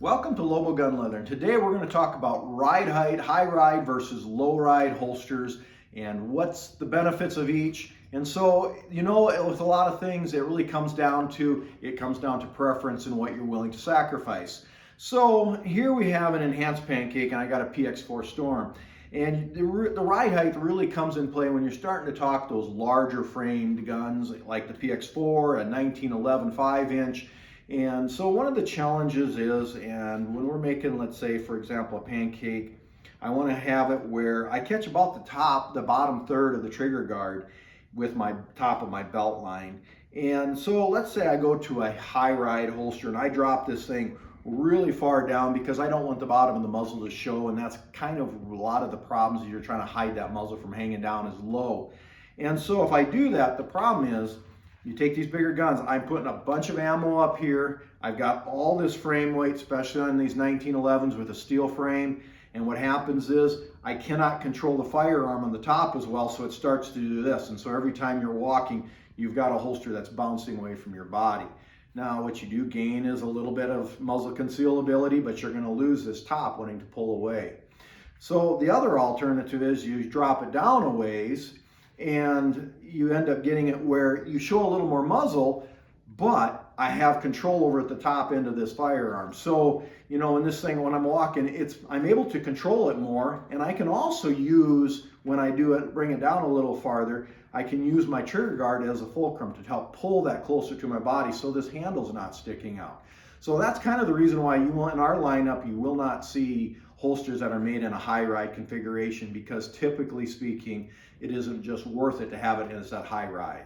Welcome to Lobo Gun Leather, and today we're going to talk about ride height, high ride versus low ride holsters, and what's the benefits of each. And so, with a lot of things, it really comes down to preference and what you're willing to sacrifice. So here we have an enhanced pancake, and I got a PX4 Storm. And the ride height really comes in play when you're starting to talk those larger framed guns like the PX4, a 1911 5-inch. And so one of the challenges is, and when we're making, let's say, for example, a pancake, I want to have it where I catch about the bottom third of the trigger guard with my top of my belt line. And so let's say I go to a high ride holster and I drop this thing really far down because I don't want the bottom of the muzzle to show, and that's kind of a lot of the problems you're trying to hide that muzzle from hanging down is low. And so if I do that, the problem is you take these bigger guns, I'm putting a bunch of ammo up here. I've got all this frame weight, especially on these 1911s with a steel frame. And what happens is I cannot control the firearm on the top as well, so it starts to do this. And so every time you're walking, you've got a holster that's bouncing away from your body. Now, what you do gain is a little bit of muzzle concealability, but you're going to lose this top wanting to pull away. So the other alternative is you drop it down a ways, and you end up getting it where you show a little more muzzle, but I have control over at the top end of this firearm. So, in this thing, when I'm walking, I'm able to control it more, and I can also use, when I do it, bring it down a little farther, I can use my trigger guard as a fulcrum to help pull that closer to my body so this handle's not sticking out. So that's kind of the reason why in our lineup, you will not see holsters that are made in a high ride configuration, because typically speaking, it isn't just worth it to have it as that high rise.